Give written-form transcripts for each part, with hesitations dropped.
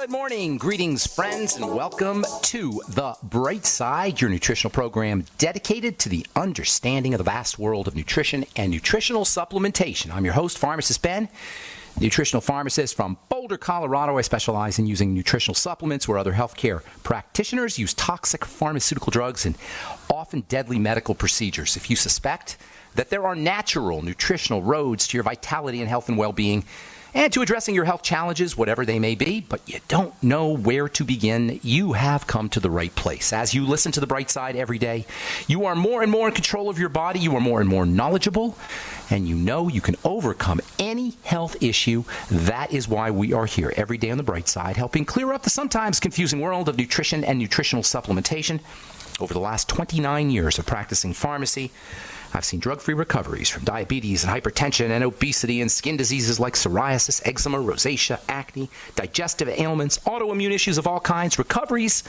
Good morning, greetings, friends, and welcome to The Bright Side, your nutritional program dedicated to the understanding of the vast world of nutrition and nutritional supplementation. I'm your host, Pharmacist Ben, nutritional pharmacist from Boulder, Colorado. I specialize in using nutritional supplements where other healthcare practitioners use toxic pharmaceutical drugs and often deadly medical procedures. If you suspect that there are natural nutritional roads to your vitality and health and well-being, and to addressing your health challenges, whatever they may be, but you don't know where to begin, you have come to the right place. As you listen to The Bright Side every day, you are more and more in control of your body, you are more and more knowledgeable, and you know you can overcome any health issue. That is why we are here every day on The Bright Side, helping clear up the sometimes confusing world of nutrition and nutritional supplementation. Over the last 29 years of practicing pharmacy, I've seen drug-free recoveries from diabetes and hypertension and obesity and skin diseases like psoriasis, eczema, rosacea, acne, digestive ailments, autoimmune issues of all kinds, recoveries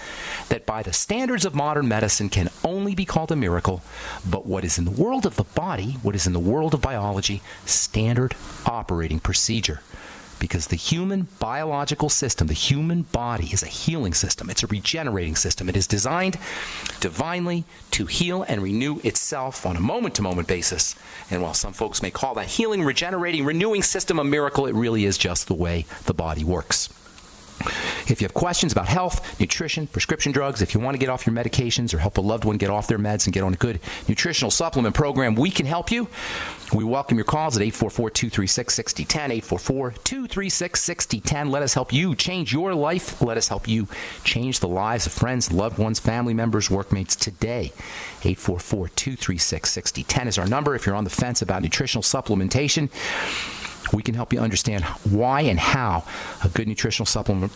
that by the standards of modern medicine can only be called a miracle, but what is in the world of the body, what is in the world of biology, standard operating procedure. Because the human biological system, the human body, is a healing system. It's a regenerating system. It is designed divinely to heal and renew itself on a moment-to-moment basis. And while some folks may call that healing, regenerating, renewing system a miracle, it really is just the way the body works. If you have questions about health, nutrition, prescription drugs, if you want to get off your medications or help a loved one get off their meds and get on a good nutritional supplement program, we can help you. We welcome your calls at 844-236-6010, 844-236-6010. Let us help you change your life. Let us help you change the lives of friends, loved ones, family members, workmates today. 844-236-6010 is our number. If you're on the fence about nutritional supplementation, we can help you understand why and how a good nutritional supplement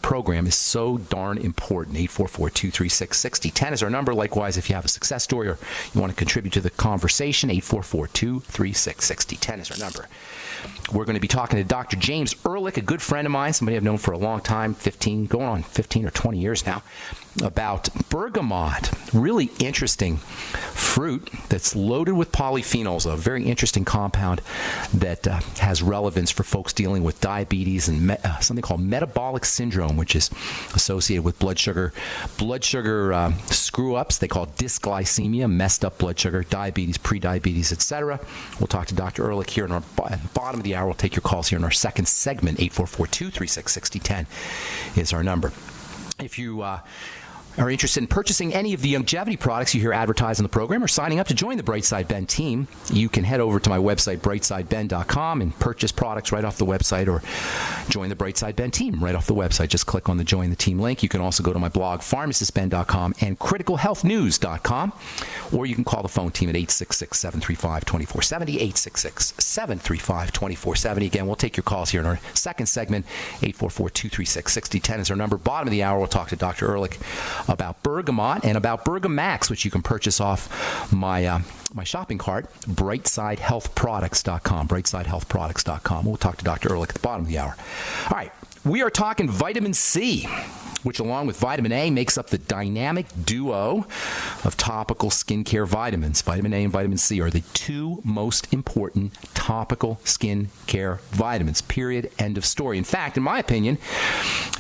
program is so darn important. 844-236-6010 is our number. Likewise, if you have a success story or you want to contribute to the conversation, 844-236-6010 is our number. We're going to be talking to Dr. James Ehrlich, a good friend of mine, somebody I've known for a long time, going on 15 or 20 years now, about bergamot, really interesting fruit that's loaded with polyphenols, a very interesting compound that has relevance for folks dealing with diabetes and something called metabolic syndrome, which is associated with blood sugar screw-ups. They call it dysglycemia, messed up blood sugar, diabetes, prediabetes, etc. We'll talk to Dr. Ehrlich here in our bottom of the hour. We'll take your calls here in our second segment. 844-236-6010 is our number. If you are interested in purchasing any of the longevity products you hear advertised on the program or signing up to join the Brightside Ben team, you can head over to my website, brightsideben.com, and purchase products right off the website or join the Brightside Ben team right off the website. Just click on the Join the Team link. You can also go to my blog, pharmacistben.com, and criticalhealthnews.com, or you can call the phone team at 866-735-2470, 866-735-2470. Again, we'll take your calls here in our second segment. 844-236-6010 is our number. Bottom of the hour, we'll talk to Dr. Ehrlich about bergamot and about Bergamax, which you can purchase off my shopping cart, brightsidehealthproducts.com, brightsidehealthproducts.com. We'll talk to Dr. Ehrlich at the bottom of the hour. All right, we are talking vitamin C, which along with vitamin A makes up the dynamic duo of topical skincare vitamins. Vitamin A and vitamin C are the two most important topical skincare vitamins, period, end of story. In fact, in my opinion,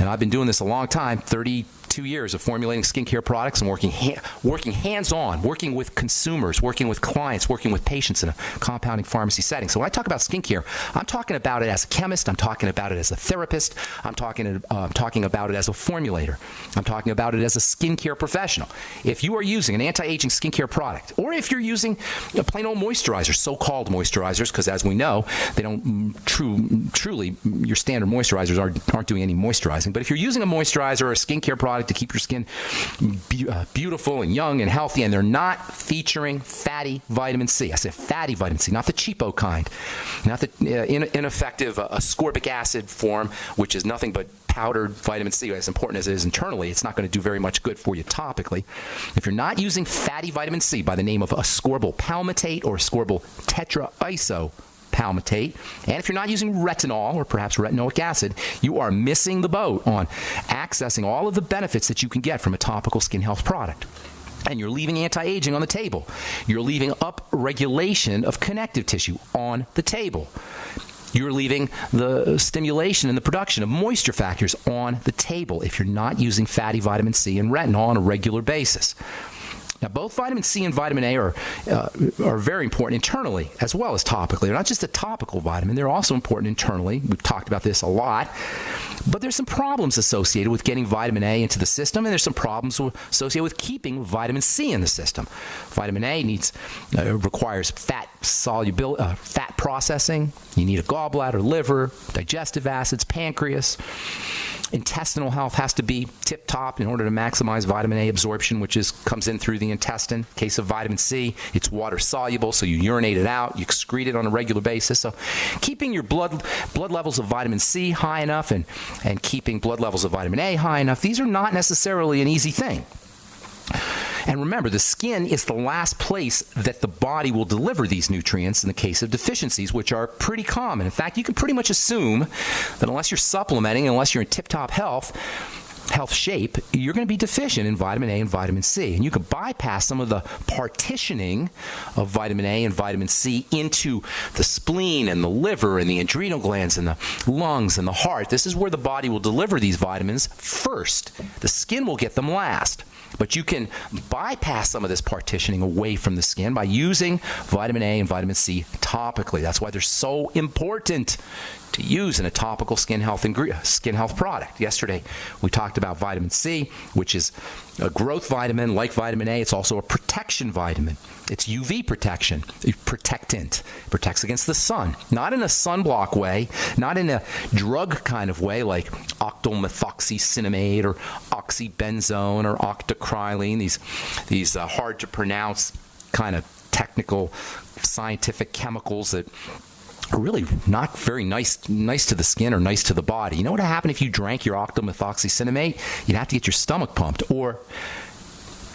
and I've been doing this a long time, 32 years of formulating skincare products and working hands-on, working with consumers, working with clients, working with patients in a compounding pharmacy setting. So when I talk about skincare, I'm talking about it as a chemist, I'm talking about it as a therapist, I'm talking about it as a formulator, I'm talking about it as a skincare professional. If you are using an anti-aging skincare product, or if you're using a plain old moisturizer, so-called moisturizers, because as we know, they don't truly, your standard moisturizers aren't doing any moisturizing. But if you're using a moisturizer or a skincare product to keep your skin beautiful and young and healthy, and they're not featuring fatty vitamin C. I said fatty vitamin C, not the cheapo kind, not the ineffective ascorbic acid form, which is nothing but powdered vitamin C. As important as it is internally, it's not going to do very much good for you topically. If you're not using fatty vitamin C by the name of ascorbyl palmitate or ascorbyl tetraiso palmitate, and if you're not using retinol or perhaps retinoic acid, you are missing the boat on accessing all of the benefits that you can get from a topical skin health product. And you're leaving anti-aging on the table. You're leaving upregulation of connective tissue on the table. You're leaving the stimulation and the production of moisture factors on the table if you're not using fatty vitamin C and retinol on a regular basis. Now, both vitamin C and vitamin A are very important internally as well as topically. They're not just a topical vitamin. They're also important internally. We've talked about this a lot. But there's some problems associated with getting vitamin A into the system, and there's some problems associated with keeping vitamin C in the system. Vitamin A requires fat processing. You need a gallbladder, liver, digestive acids, pancreas. Intestinal health has to be tip-top in order to maximize vitamin A absorption, which comes in through the intestine. In case of vitamin C, it's water-soluble, so you urinate it out, you excrete it on a regular basis. So keeping your blood levels of vitamin C high enough and keeping blood levels of vitamin A high enough, these are not necessarily an easy thing. And remember, the skin is the last place that the body will deliver these nutrients in the case of deficiencies, which are pretty common. In fact, you can pretty much assume that unless you're supplementing, unless you're in tip-top health shape, you're going to be deficient in vitamin A and vitamin C. And you can bypass some of the partitioning of vitamin A and vitamin C into the spleen and the liver and the adrenal glands and the lungs and the heart. This is where the body will deliver these vitamins first. The skin will get them last. But you can bypass some of this partitioning away from the skin by using vitamin A and vitamin C topically. That's why they're so important to use in a topical skin health product. Yesterday, we talked about vitamin C, which is a growth vitamin like vitamin A. It's also a protection vitamin. It's UV protection, a protectant. It protects against the sun, not in a sunblock way, not in a drug kind of way like octylmethoxycinnamate or oxybenzone or octocrylene, these hard to pronounce kind of technical scientific chemicals that are really not very nice to the skin or nice to the body. You know what would happen if you drank your octylmethoxycinnamate? You'd have to get your stomach pumped or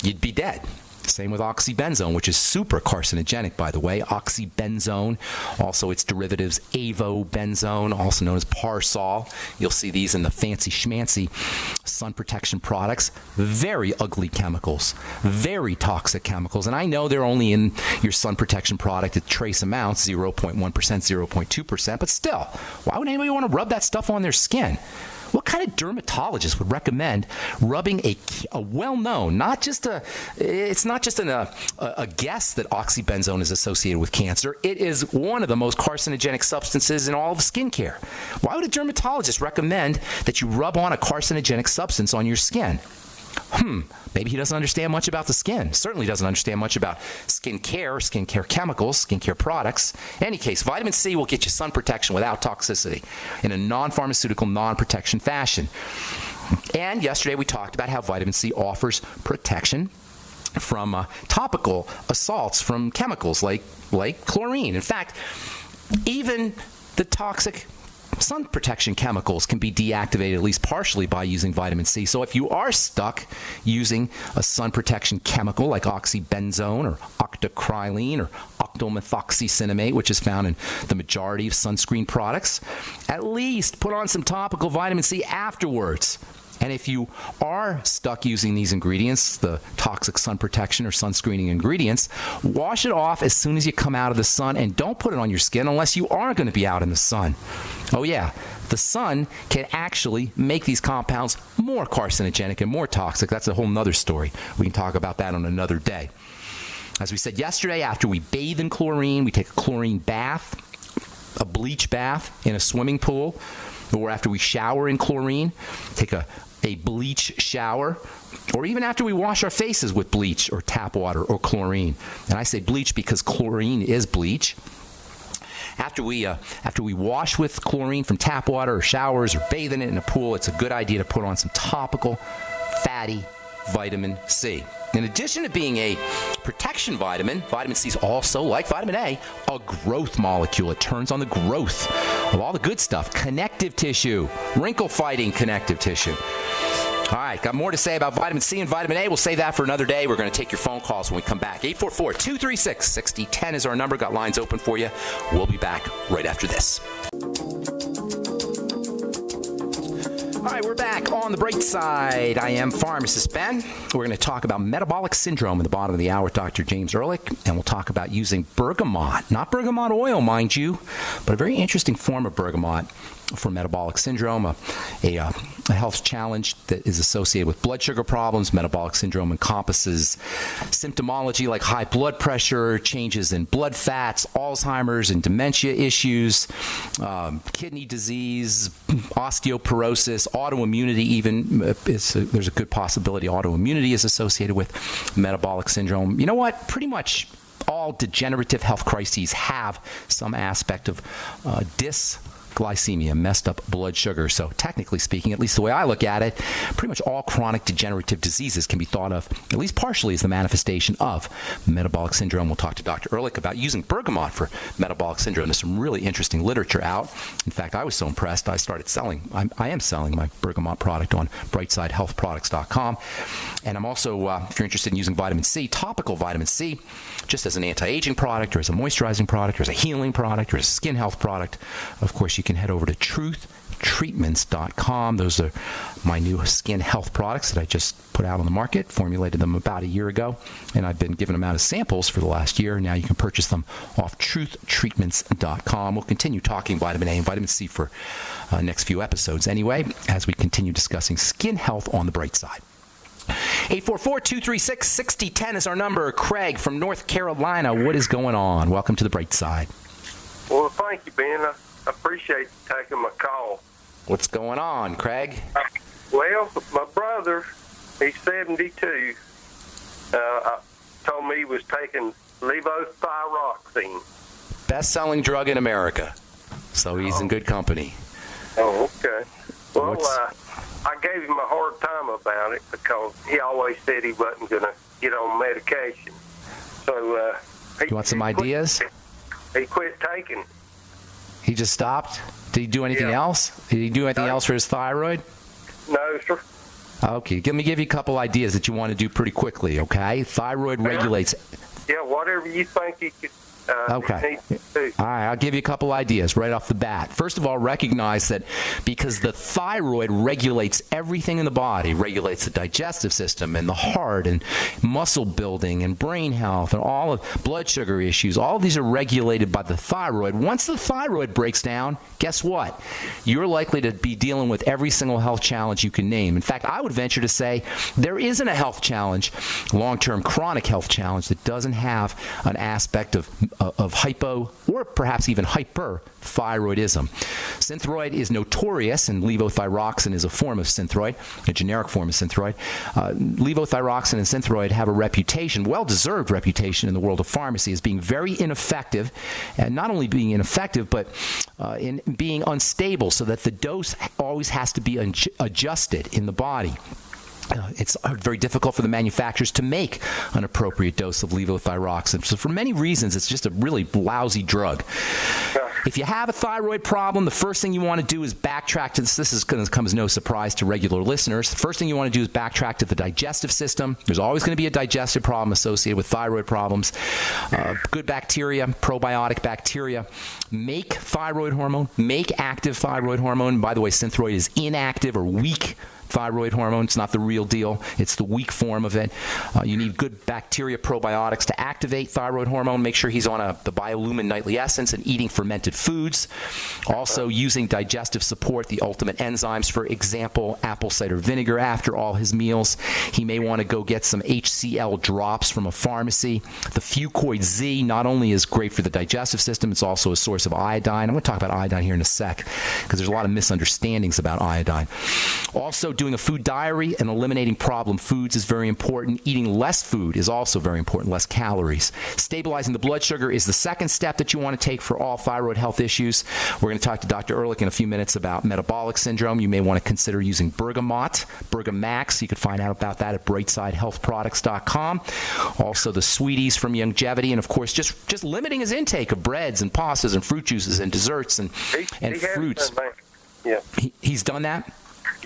you'd be dead. Same with oxybenzone, which is super carcinogenic, by the way. Oxybenzone, also its derivatives, avobenzone, also known as Parsol. You'll see these in the fancy schmancy sun protection products. Very ugly chemicals, very toxic chemicals. And I know they're only in your sun protection product at trace amounts, 0.1%, 0.2%, but still, why would anybody want to rub that stuff on their skin? What kind of dermatologist would recommend rubbing a well-known, it's not just a guess that oxybenzone is associated with cancer. It is one of the most carcinogenic substances in all of skincare. Why would a dermatologist recommend that you rub on a carcinogenic substance on your skin? Maybe he doesn't understand much about the skin. Certainly doesn't understand much about skincare chemicals, skincare products. In any case, vitamin C will get you sun protection without toxicity in a non-pharmaceutical, non-protection fashion. And yesterday we talked about how vitamin C offers protection from topical assaults from chemicals like chlorine. In fact, even the toxic sun protection chemicals can be deactivated at least partially by using vitamin C. So if you are stuck using a sun protection chemical like oxybenzone or octocrylene or octylmethoxycinnamate, which is found in the majority of sunscreen products, at least put on some topical vitamin C afterwards. And if you are stuck using these ingredients, the toxic sun protection or sunscreening ingredients, wash it off as soon as you come out of the sun and don't put it on your skin unless you are going to be out in the sun. Oh yeah, the sun can actually make these compounds more carcinogenic and more toxic. That's a whole nother story. We can talk about that on another day. As we said yesterday, after we bathe in chlorine, we take a chlorine bath, a bleach bath in a swimming pool, or after we shower in chlorine, take a bleach shower, or even after we wash our faces with bleach or tap water or chlorine. And I say bleach because chlorine is bleach. After we wash with chlorine from tap water or showers or bathe in it in a pool, it's a good idea to put on some topical fatty vitamin C. In addition to being a protection vitamin, vitamin C is also, like vitamin A, a growth molecule. It turns on the growth of all the good stuff, connective tissue, wrinkle-fighting connective tissue. All right, got more to say about vitamin C and vitamin A. We'll save that for another day. We're going to take your phone calls when we come back. 844-236-6010 is our number. Got lines open for you. We'll be back right after this. All right, we're back on the bright side. I am Pharmacist Ben. We're going to talk about metabolic syndrome in the bottom of the hour with Dr. James Ehrlich, and we'll talk about using bergamot, not bergamot oil, mind you, but a very interesting form of bergamot for metabolic syndrome, a health challenge that is associated with blood sugar problems. Metabolic syndrome encompasses symptomology like high blood pressure, changes in blood fats, Alzheimer's and dementia issues, kidney disease, osteoporosis, autoimmunity even. There's a good possibility autoimmunity is associated with metabolic syndrome. You know what? Pretty much all degenerative health crises have some aspect of dysglycemia, messed up blood sugar. So technically speaking, at least the way I look at it, pretty much all chronic degenerative diseases can be thought of, at least partially, as the manifestation of metabolic syndrome. We'll talk to Dr. Ehrlich about using bergamot for metabolic syndrome. There's some really interesting literature out. In fact, I was so impressed, I started selling. I am selling my bergamot product on brightsidehealthproducts.com. And I'm also, if you're interested in using vitamin C, topical vitamin C, just as an anti-aging product or as a moisturizing product or as a healing product or as a skin health product, of course, you can head over to truthtreatments.com. Those are my new skin health products that I just put out on the market, formulated them about a year ago, and I've been giving them out as samples for the last year. Now you can purchase them off truthtreatments.com. We'll continue talking vitamin A and vitamin C for next few episodes anyway, as we continue discussing skin health on the bright side. 844-236-6010 is our number. Craig from North Carolina, what is going on? Welcome to the bright side. Well, thank you, Ben. I appreciate you taking my call. What's going on, Craig? Well, my brother, he's 72, told me he was taking levothyroxine. Best-selling drug in America. So he's in good company. Oh, okay. Well, I gave him a hard time about it because he always said he wasn't going to get on medication. So you want some ideas? He quit taking. He just stopped? Did he do anything else? Did he do anything else for his thyroid? No, sir. Okay, let me give you a couple ideas that you want to do pretty quickly, okay? Thyroid regulates... Yeah, whatever you think he could... Okay. All right, I'll give you a couple ideas right off the bat. First of all, recognize that because the thyroid regulates everything in the body, regulates the digestive system and the heart and muscle building and brain health and all of blood sugar issues, all of these are regulated by the thyroid. Once the thyroid breaks down, guess what? You're likely to be dealing with every single health challenge you can name. In fact, I would venture to say there isn't a health challenge, long-term chronic health challenge, that doesn't have an aspect of hypo or perhaps even hyperthyroidism. Synthroid is notorious, and levothyroxine is a form of synthroid, a generic form of synthroid. Levothyroxine and synthroid have a reputation, well-deserved reputation in the world of pharmacy, as being very ineffective, and not only being ineffective, but in being unstable, so that the dose always has to be adjusted in the body. It's very difficult for the manufacturers to make an appropriate dose of levothyroxine. So for many reasons, it's just a really lousy drug. If you have a thyroid problem, the first thing you want to do is backtrack to this. This is going to come as no surprise to regular listeners. The first thing you want to do is backtrack to the digestive system. There's always going to be a digestive problem associated with thyroid problems. Good bacteria, probiotic bacteria, make thyroid hormone, make active thyroid hormone. By the way, Synthroid is inactive or weak thyroid hormone. It's not the real deal. It's the weak form of it. You need good bacteria probiotics to activate thyroid hormone. Make sure he's on the Biolumin Nightly Essence and eating fermented foods. Also using digestive support, the ultimate enzymes, for example, apple cider vinegar after all his meals. He may want to go get some HCl drops from a pharmacy. The Fucoid Z not only is great for the digestive system, it's also a source of iodine. I'm going to talk about iodine here in a sec because there's a lot of misunderstandings about iodine. Also, doing a food diary and eliminating problem foods is very important. Eating less food is also very important, less calories. Stabilizing the blood sugar is the second step that you want to take for all thyroid health issues. We're going to talk to Dr. Ehrlich in a few minutes about metabolic syndrome. You may want to consider using bergamot, Bergamax. You can find out about that at brightsidehealthproducts.com. Also the sweeties from Youngevity, and of course just limiting his intake of breads and pastas and fruit juices and desserts and fruits. Yeah. He's done that?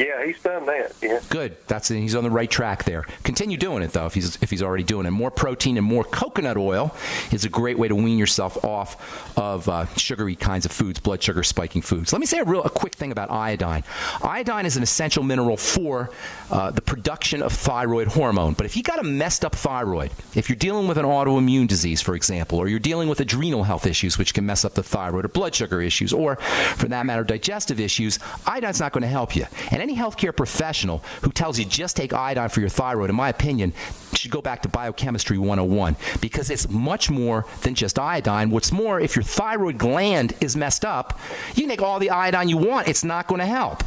Yeah, he's done that. Yeah. Good. He's on the right track there. Continue doing it though, if he's already doing it. More protein and more coconut oil is a great way to wean yourself off of sugary kinds of foods, blood sugar spiking foods. Let me say a quick thing about iodine. Iodine is an essential mineral for the production of thyroid hormone. But if you got a messed up thyroid, if you're dealing with an autoimmune disease, for example, or you're dealing with adrenal health issues, which can mess up the thyroid, or blood sugar issues, or for that matter, digestive issues, iodine's not going to help you. And any healthcare professional who tells you just take iodine for your thyroid, in my opinion, should go back to Biochemistry 101, because it's much more than just iodine. What's more, if your thyroid gland is messed up, you can take all the iodine you want. It's not going to help.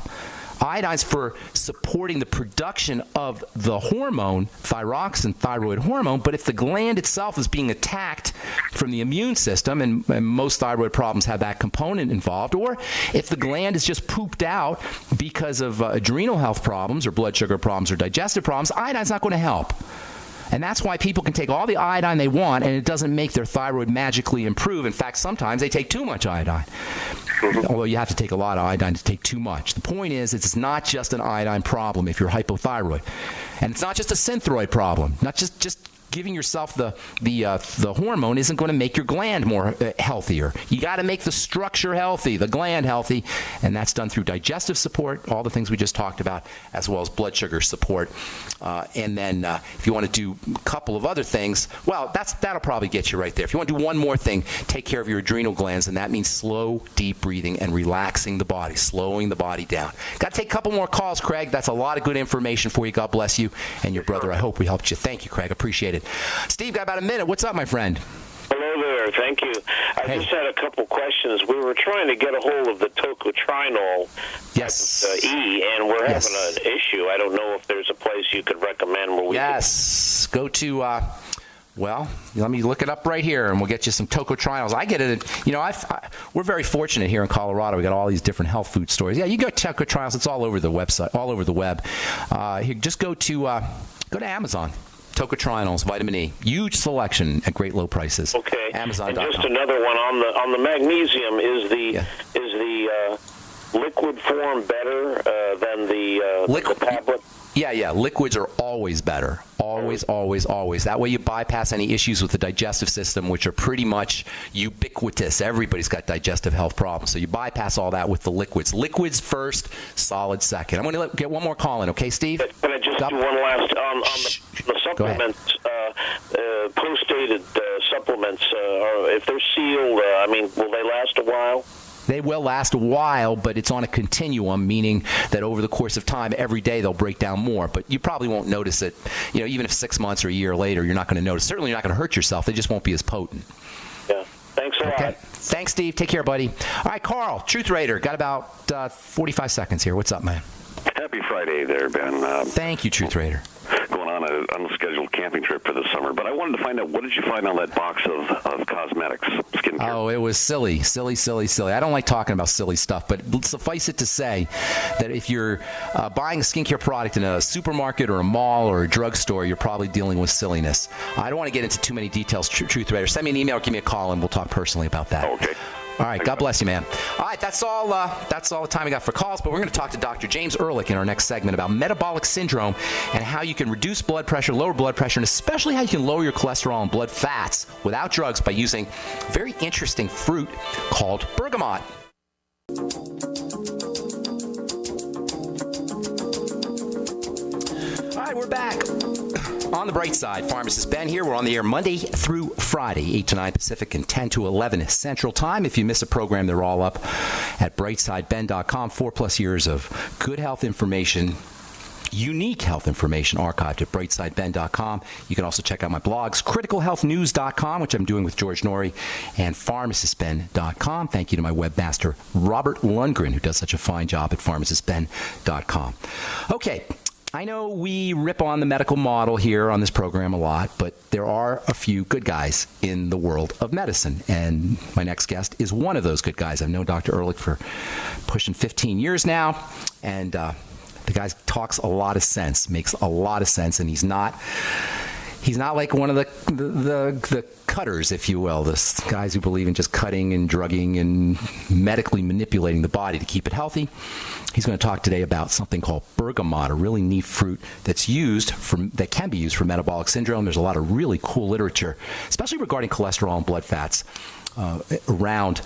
Iodine's for supporting the production of the hormone, thyroxine, thyroid hormone, but if the gland itself is being attacked from the immune system, and most thyroid problems have that component involved, or if the gland is just pooped out because of adrenal health problems or blood sugar problems or digestive problems, iodine's not going to help. And that's why people can take all the iodine they want, and it doesn't make their thyroid magically improve. In fact, sometimes they take too much iodine. Although you have to take a lot of iodine to take too much. The point is, it's not just an iodine problem if you're hypothyroid. And it's not just a synthroid problem. Not just giving yourself the hormone isn't going to make your gland more healthier. You got to make the structure healthy, the gland healthy, and that's done through digestive support, all the things we just talked about, as well as blood sugar support. And then if you want to do a couple of other things, well, that'll probably get you right there. If you want to do one more thing, take care of your adrenal glands, and that means slow, deep breathing and relaxing the body, slowing the body down. Got to take a couple more calls, Craig. That's a lot of good information for you. God bless you and your brother. I hope we helped you. Thank you, Craig. Appreciate it. Steve, got about a minute. What's up, my friend? Hello there. Thank you. I just had a couple questions. We were trying to get a hold of the tocotrienol E, and we're having an issue. I don't know if there's a place you could recommend where we Go to, well, let me look it up right here, and we'll get you some tocotrienols. I get it. We're very fortunate here in Colorado. We got all these different health food stores. Yeah, you go to tocotrienols. It's all over the website, all over the web. Here, just go to Amazon. Tocotrienols, vitamin E, huge selection at great low prices. Okay. Amazon.com. And just another one on the magnesium. Is the liquid form better than the tablet? Yeah. Liquids are always better. Always. That way you bypass any issues with the digestive system, which are pretty much ubiquitous. Everybody's got digestive health problems. So you bypass all that with the liquids. Liquids first, solid second. I'm going to get one more call in, okay, Steve? Can I just do one last on the supplements, post-dated supplements, if they're sealed, will they last a while? They will last a while, but it's on a continuum, meaning that over the course of time, every day they'll break down more. But you probably won't notice it. Even if 6 months or a year later, you're not going to notice. Certainly you're not going to hurt yourself. They just won't be as potent. Yeah. Thanks a lot. Thanks, Steve. Take care, buddy. All right, Carl, Truth Raider. Got about 45 seconds here. What's up, man? Happy Friday there, Ben. Thank you, Truth Raider. Going on an unscheduled camping trip for the summer, but I wanted to find out, what did you find on that box of cosmetics, skincare? Oh, it was silly. I don't like talking about silly stuff, but suffice it to say that if you're buying a skincare product in a supermarket or a mall or a drugstore, you're probably dealing with silliness. I don't want to get into too many details, Truth Raider. Send me an email or give me a call, and we'll talk personally about that. Okay. All right, God bless you, man. All right, that's all the time we got for calls, but we're going to talk to Dr. James Ehrlich in our next segment about metabolic syndrome and how you can reduce blood pressure, lower blood pressure, and especially how you can lower your cholesterol and blood fats without drugs by using a very interesting fruit called bergamot. All right, we're back. On the bright side, Pharmacist Ben here. We're on the air Monday through Friday, 8 to 9 Pacific and 10 to 11 Central Time. If you miss a program, they're all up at brightsideben.com. 4+ years of good health information, unique health information archived at brightsideben.com. You can also check out my blogs, criticalhealthnews.com, which I'm doing with George Norrie, and pharmacistben.com. Thank you to my webmaster, Robert Lundgren, who does such a fine job at pharmacistben.com. Okay. I know we rip on the medical model here on this program a lot, but there are a few good guys in the world of medicine, and my next guest is one of those good guys. I've known Dr. Ehrlich for pushing 15 years now, and the guy talks a lot of sense, makes a lot of sense, and he's not He's not like one of the cutters, if you will, the guys who believe in just cutting and drugging and medically manipulating the body to keep it healthy. He's going to talk today about something called bergamot, a really neat fruit that can be used for metabolic syndrome. There's a lot of really cool literature, especially regarding cholesterol and blood fats, around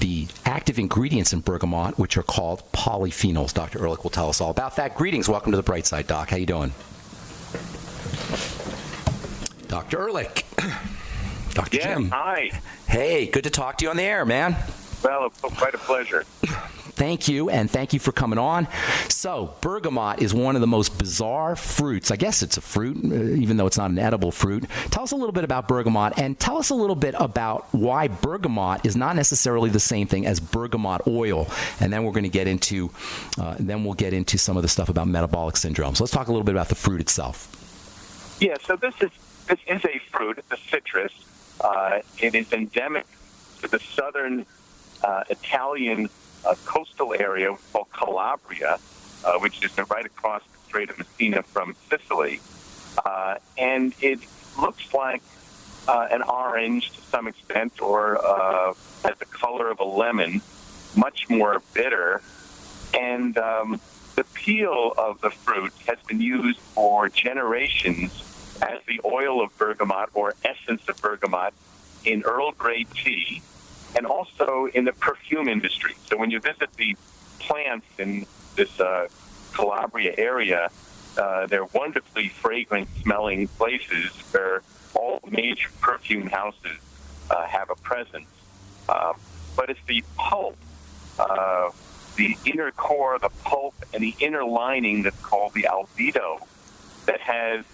the active ingredients in bergamot, which are called polyphenols. Dr. Ehrlich will tell us all about that. Greetings. Welcome to the Bright Side, Doc. How you doing? Dr. Ehrlich. Dr. Jim. Hi. Hey, good to talk to you on the air, man. Well, quite a pleasure. Thank you, and thank you for coming on. So, bergamot is one of the most bizarre fruits. I guess it's a fruit, even though it's not an edible fruit. Tell us a little bit about bergamot, and tell us a little bit about why bergamot is not necessarily the same thing as bergamot oil. And then we're going to get into, we'll get into some of the stuff about metabolic syndrome. So let's talk a little bit about the fruit itself. Yeah, so this is a fruit. It's a citrus. It is endemic to the southern Italian coastal area called Calabria, which is right across the Strait of Messina from Sicily. And it looks like an orange to some extent, or has the color of a lemon, much more bitter. And the peel of the fruit has been used for generations as the oil of bergamot or essence of bergamot in Earl Grey tea, and also in the perfume industry. So when you visit the plants in this Calabria area, they're wonderfully fragrant-smelling places where all major perfume houses have a presence. But it's the pulp, the inner core, the pulp, and the inner lining that's called the albedo that has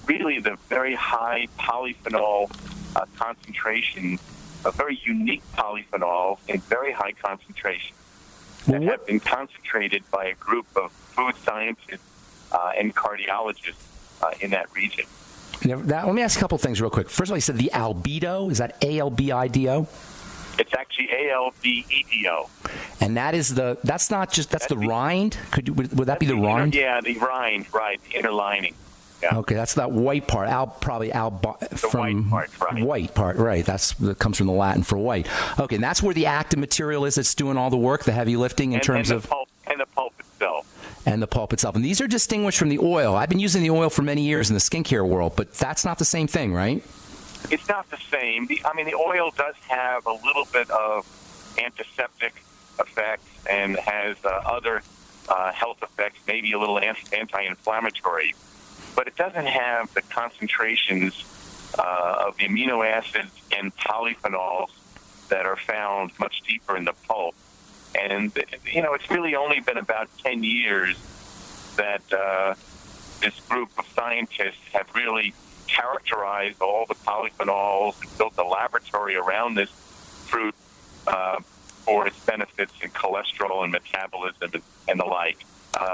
really the very high polyphenol concentration, a very unique polyphenol in very high concentration that have been concentrated by a group of food scientists and cardiologists in that region. Let me ask a couple things real quick. First of all, you said the albedo. Is that A-L-B-I-D-O? It's actually A-L-B-E-D-O. And that's the rind? Would that be the rind? The rind, right, the inner lining. Yeah. Okay, that's that white part. White part, right? That comes from the Latin for white. Okay, and that's where the active material is that's doing all the work, the heavy lifting in terms of pulp, and the pulp itself. And the pulp itself. And these are distinguished from the oil. I've been using the oil for many years in the skincare world, but that's not the same thing, right? It's not the same. The oil does have a little bit of antiseptic effects and has other health effects, maybe a little anti-inflammatory. But it doesn't have the concentrations of the amino acids and polyphenols that are found much deeper in the pulp. And, it's really only been about 10 years that this group of scientists have really characterized all the polyphenols and built a laboratory around this fruit for its benefits in cholesterol and metabolism and the like.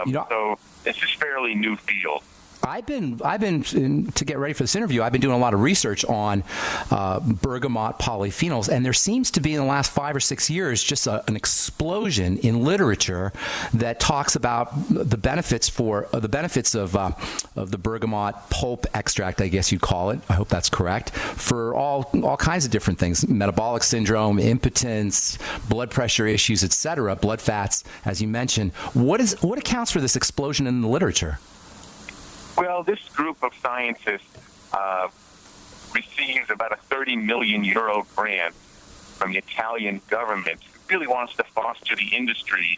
So it's just fairly new field. I've been to get ready for this interview, I've been doing a lot of research on bergamot polyphenols, and there seems to be in the last 5 or 6 years just an explosion in literature that talks about the benefits of the bergamot pulp extract, I guess you'd call it. I hope that's correct, for all kinds of different things: metabolic syndrome, impotence, blood pressure issues, etc., blood fats, as you mentioned. What accounts for this explosion in the literature? Well, this group of scientists received about a 30 million euro grant from the Italian government. It really wants to foster the industry.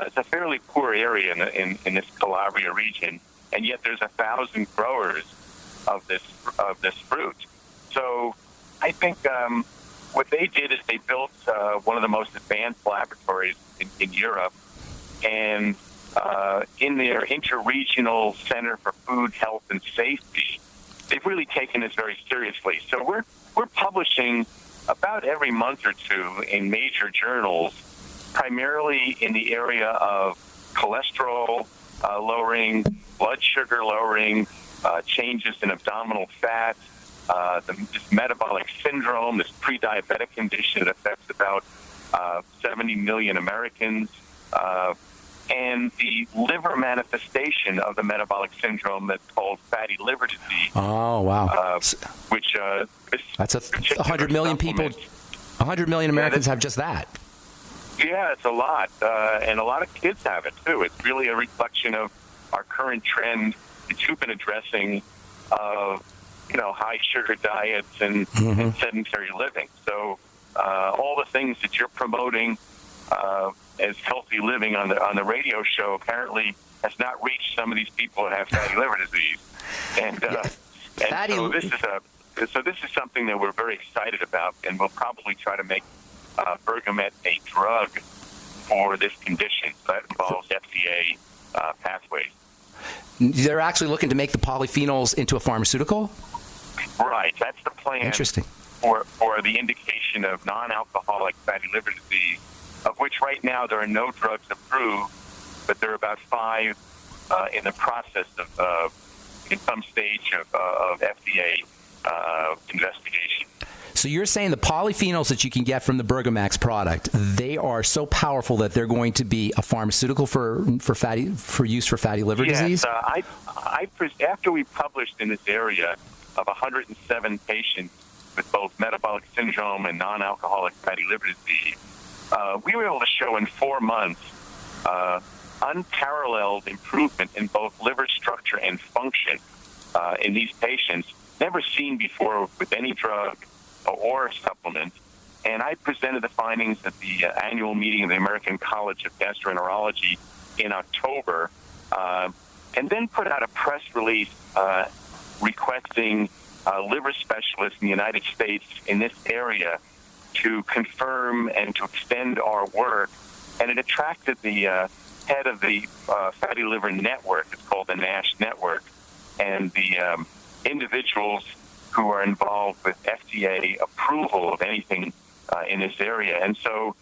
It's a fairly poor area in this Calabria region, and yet there's 1,000 growers of this fruit. So I think what they did is they built one of the most advanced laboratories in Europe, and in their interregional Center for Food, Health, and Safety, they've really taken this very seriously. So we're publishing about every month or two in major journals, primarily in the area of cholesterol lowering, blood sugar lowering, changes in abdominal fat, this metabolic syndrome, this pre-diabetic condition that affects about 70 million Americans. and the liver manifestation of the metabolic syndrome that's called fatty liver disease. Oh, wow. Which that's 100 million people. 100 million Americans have just that. Yeah, it's a lot. And a lot of kids have it, too. It's really a reflection of our current trend that you've been addressing of, high sugar diets and sedentary living. So all the things that you're promoting as healthy living on the radio show apparently has not reached some of these people that have fatty liver disease. And so this is something that we're very excited about, and we'll probably try to make bergamot a drug for this condition. So that involves FDA pathways. They're actually looking to make the polyphenols into a pharmaceutical? Right. That's the plan. Interesting. For the indication of non-alcoholic fatty liver disease, of which right now there are no drugs approved, but there are about 5 in the process of in some stage of FDA investigation. So you're saying the polyphenols that you can get from the Bergamax product, they are so powerful that they're going to be a pharmaceutical for use for fatty liver disease? After we published in this area of 107 patients with both metabolic syndrome and non-alcoholic fatty liver disease, we were able to show in 4 months unparalleled improvement in both liver structure and function in these patients, never seen before with any drug or supplement. And I presented the findings at the annual meeting of the American College of Gastroenterology in October, and then put out a press release requesting liver specialists in the United States in this area to confirm and to extend our work. And it attracted the head of the Fatty Liver Network, it's called the NASH Network, and the individuals who are involved with FDA approval of anything in this area. And so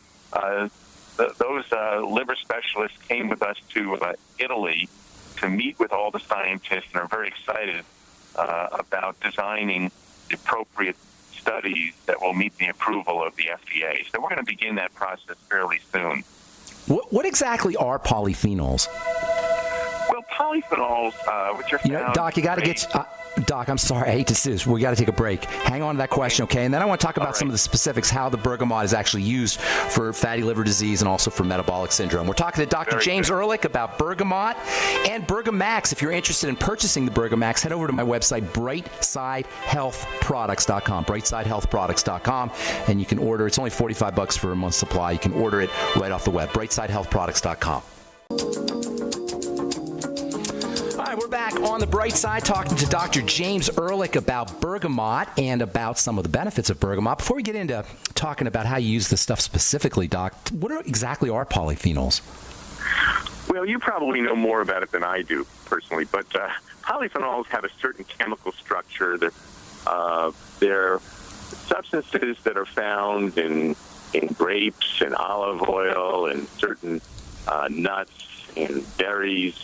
those liver specialists came with us to Italy to meet with all the scientists and are very excited about designing the appropriate studies that will meet the approval of the FDA. So we're going to begin that process fairly soon. What exactly are polyphenols? Well, polyphenols, which are found... Doc, you got to get... Doc, I'm sorry. I hate to do this. We got to take a break. Hang on to that question, okay? And then I want to talk about some of the specifics, how the bergamot is actually used for fatty liver disease and also for metabolic syndrome. We're talking to Dr. James Ehrlich about bergamot and Bergamax. If you're interested in purchasing the Bergamax, head over to my website, brightsidehealthproducts.com, brightsidehealthproducts.com, and you can order. It's only $45 for a month's supply. You can order it right off the web, brightsidehealthproducts.com. We're back on the bright side talking to Dr. James Ehrlich about bergamot and about some of the benefits of bergamot. Before we get into talking about how you use this stuff specifically, Doc, what exactly are polyphenols? Well, you probably know more about it than I do personally, but polyphenols have a certain chemical structure. They're substances that are found in grapes and olive oil and certain nuts and berries.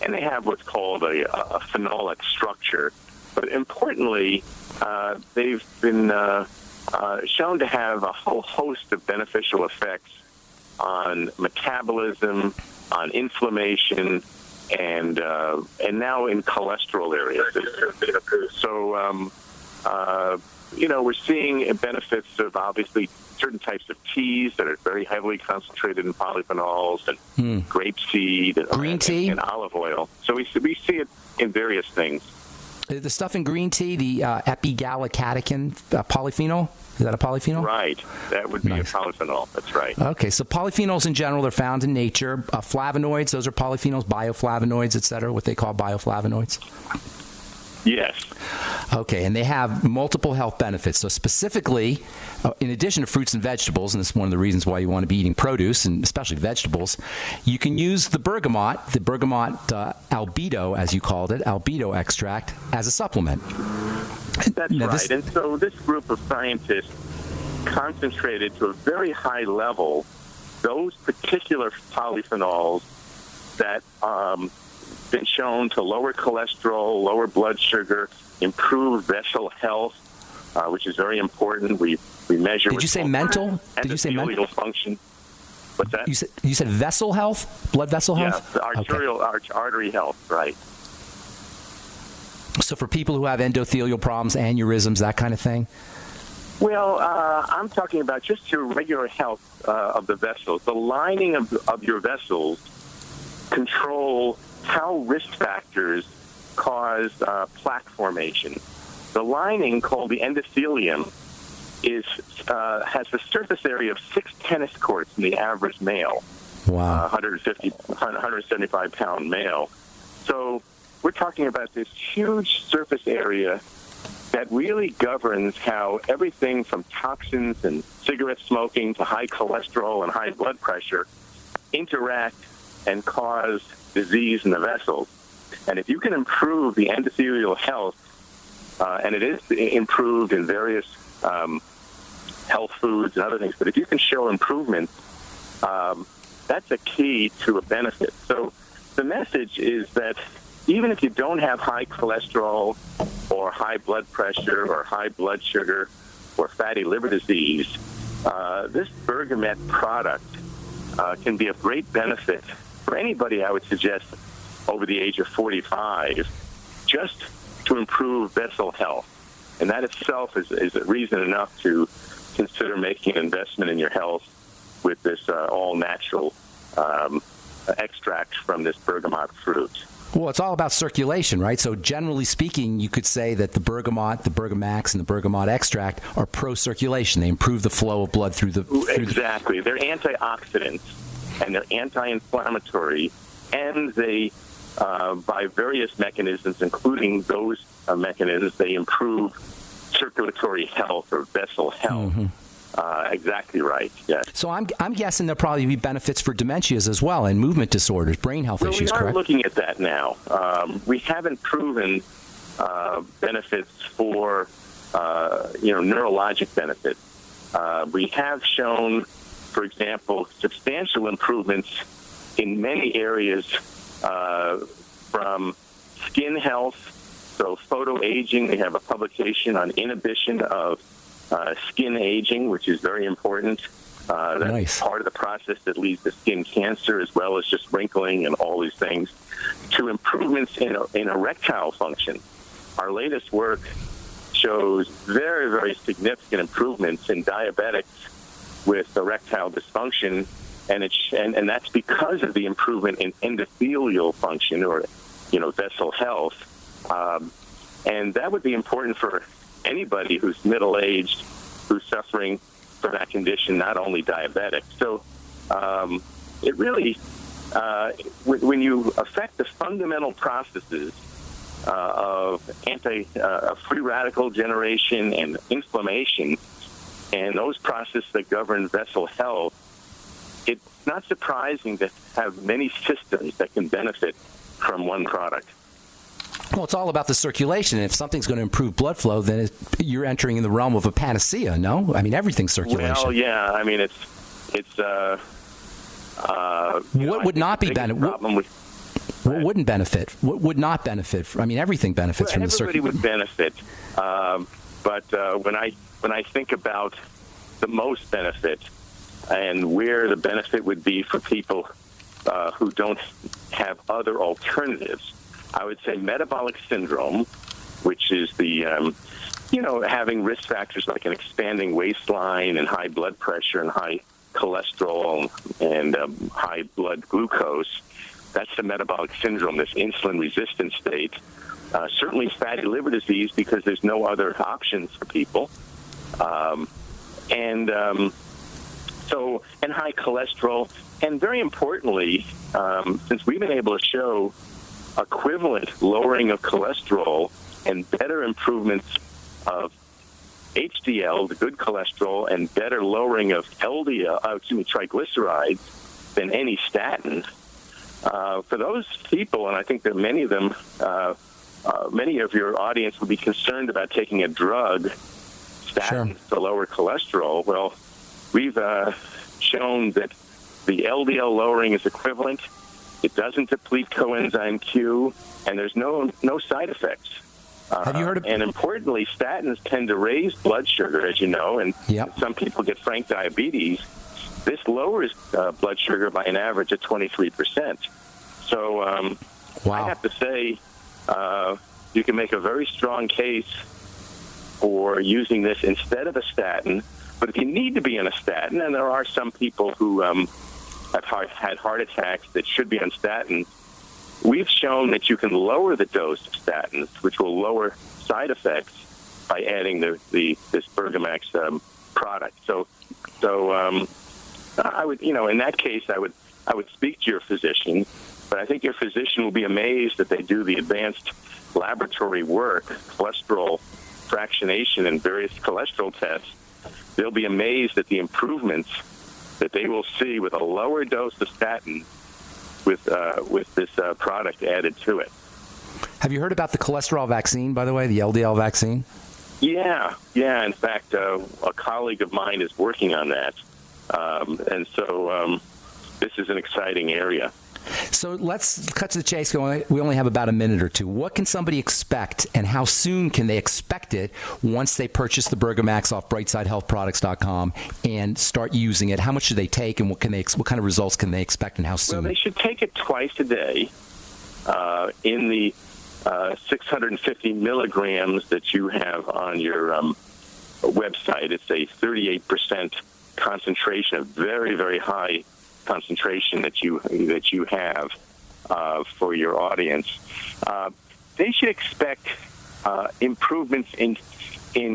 And they have what's called a phenolic structure. But importantly, they've been shown to have a whole host of beneficial effects on metabolism, on inflammation, and now in cholesterol areas. So, we're seeing benefits of obviously certain types of teas that are very heavily concentrated in polyphenols and grapeseed and green tea and olive oil. So we see it in various things. The stuff in green tea, the epigallocatechin polyphenol, is that a polyphenol? Right. That would be a polyphenol. That's right. Okay. So polyphenols in general, they're found in nature. Flavonoids, those are polyphenols, bioflavonoids, et cetera, what they call bioflavonoids. Yes. Okay, and they have multiple health benefits. So specifically, in addition to fruits and vegetables, and this is one of the reasons why you want to be eating produce, and especially vegetables, you can use the bergamot albedo, as you called it, albedo extract, as a supplement. That's right. And so this group of scientists concentrated to a very high level those particular polyphenols that been shown to lower cholesterol, lower blood sugar, improve vessel health, which is very important. We measure. Did you say mental? Did you say mental function? What's that? You said vessel health, blood vessel health? Yeah, artery health, right. So for people who have endothelial problems, aneurysms, that kind of thing? Well, I'm talking about just your regular health of the vessels. The lining of your vessels control how risk factors cause plaque formation. The lining, called the endothelium, has a surface area of 6 tennis courts in the average male. Wow. 175-pound male. So we're talking about this huge surface area that really governs how everything from toxins and cigarette smoking to high cholesterol and high blood pressure interact and cause disease in the vessels. And if you can improve the endothelial health, and it is improved in various health foods and other things, but if you can show improvement, that's a key to a benefit. So the message is that even if you don't have high cholesterol or high blood pressure or high blood sugar or fatty liver disease, this Bergamet product can be of great benefit for anybody, I would suggest, over the age of 45, just to improve vessel health. And that itself is reason enough to consider making an investment in your health with this all-natural extract from this bergamot fruit. Well, it's all about circulation, right? So generally speaking, you could say that the bergamot, the Bergamax, and the bergamot extract are pro-circulation. They improve the flow of blood through the... Exactly. They're antioxidants, and they're anti-inflammatory, and they, by various mechanisms, including those mechanisms, they improve circulatory health or vessel health. Mm-hmm. Exactly right, yes. So I'm guessing there'll probably be benefits for dementias as well and movement disorders, brain health issues, correct? We are looking at that now. We haven't proven benefits for, neurologic benefits. We have shown, for example, substantial improvements in many areas from skin health, so photoaging. We have a publication on inhibition of skin aging, which is very important. That's nice. Part of the process that leads to skin cancer, as well as just wrinkling and all these things, to improvements in erectile function. Our latest work shows very, very significant improvements in diabetics with erectile dysfunction, and that's because of the improvement in endothelial function, or vessel health, and that would be important for anybody who's middle-aged, who's suffering from that condition, not only diabetic. So it really, when you affect the fundamental processes of free radical generation and inflammation, and those processes that govern vessel health, it's not surprising to have many systems that can benefit from one product. Well, it's all about the circulation. And if something's going to improve blood flow, then you're entering in the realm of a panacea, no? I mean, everything's circulation. Well, yeah. I mean, it's what would not be benefit? What wouldn't benefit? What would not benefit? I mean, everything benefits from the circulation. Everybody would benefit. But when I think about the most benefit and where the benefit would be for people who don't have other alternatives, I would say metabolic syndrome, which is the, having risk factors like an expanding waistline and high blood pressure and high cholesterol and high blood glucose. That's the metabolic syndrome, this insulin-resistant state. Certainly fatty liver disease, because there's no other options for people. And high cholesterol. And very importantly, since we've been able to show equivalent lowering of cholesterol and better improvements of HDL, the good cholesterol, and better lowering of triglycerides than any statin. For those people, and I think that many of them, many of your audience would be concerned about taking a drug, statins, to lower cholesterol. Well, we've shown that the LDL lowering is equivalent. It doesn't deplete coenzyme Q, and there's no side effects. Have you heard of? And importantly, statins tend to raise blood sugar, as you know, and some people get frank diabetes. this lowers blood sugar by an average of 23%. So I have to say you can make a very strong case for using this instead of a statin. But if you need to be on a statin, and there are some people who have had heart attacks that should be on statins, we've shown that you can lower the dose of statins, which will lower side effects by adding this Bergamax product. So I would, in that case, I would speak to your physician, but I think your physician will be amazed that they do the advanced laboratory work, cholesterol fractionation and various cholesterol tests. They'll be amazed at the improvements that they will see with a lower dose of statin with this product added to it. Have you heard about the cholesterol vaccine, by the way, the LDL vaccine? Yeah. In fact, a colleague of mine is working on that. And so this is an exciting area. So let's cut to the chase. We only have about a minute or two. What can somebody expect, and how soon can they expect it once they purchase the Bergamax off BrightSideHealthProducts.com and start using it? How much do they take, and what kind of results can they expect, and how soon? Well, they should take it twice a day in the 650 milligrams that you have on your website. It's a 38% concentration, a very, very high concentration that you have for your audience. They should expect improvements in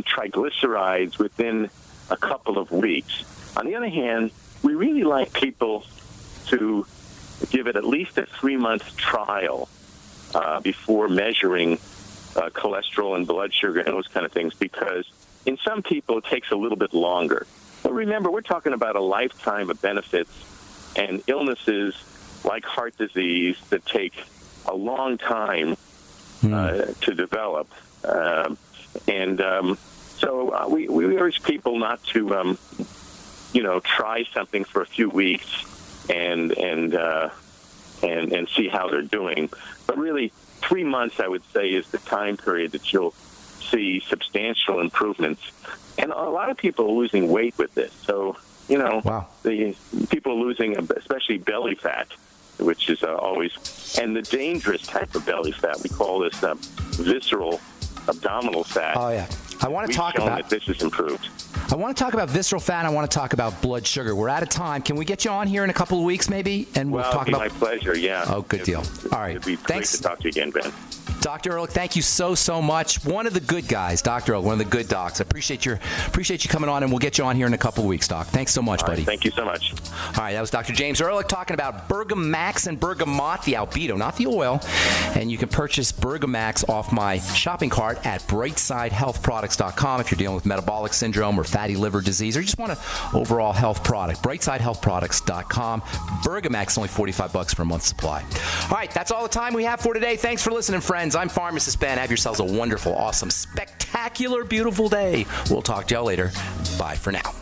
triglycerides within a couple of weeks. On the other hand, we really like people to give it at least a 3-month trial before measuring cholesterol and blood sugar and those kind of things, because in some people it takes a little bit longer. But remember, we're talking about a lifetime of benefits and illnesses like heart disease that take a long time to develop. So we urge people not to, try something for a few weeks and see how they're doing. But really, 3 months, I would say, is the time period that you'll see substantial improvements. And a lot of people are losing weight with this. So, wow. The people losing, especially belly fat, which is always, and the dangerous type of belly fat. We call this visceral abdominal fat. Oh, yeah. I want to talk about that this is improved. I want to talk about visceral fat, and I want to talk about blood sugar. We're out of time. Can we get you on here in a couple of weeks, maybe? And we'll talk about. My pleasure, yeah. Oh, good deal. All right. It'd be great to talk to you again, Ben. Dr. Ehrlich, thank you so much. One of the good guys, Dr. Ehrlich, one of the good docs. I appreciate you coming on, and we'll get you on here in a couple of weeks, Doc. Thanks so much, buddy. Thank you so much. All right, that was Dr. James Ehrlich talking about Bergamax and Bergamot, the albedo, not the oil. And you can purchase Bergamax off my shopping cart at BrightSideHealthProducts.com if you're dealing with metabolic syndrome or fatty liver disease, or you just want an overall health product. BrightSideHealthProducts.com. Bergamax, only $45 for a month's supply. All right, that's all the time we have for today. Thanks for listening, friends. I'm Pharmacist Ben. Have yourselves a wonderful, awesome, spectacular, beautiful day. We'll talk to y'all later. Bye for now.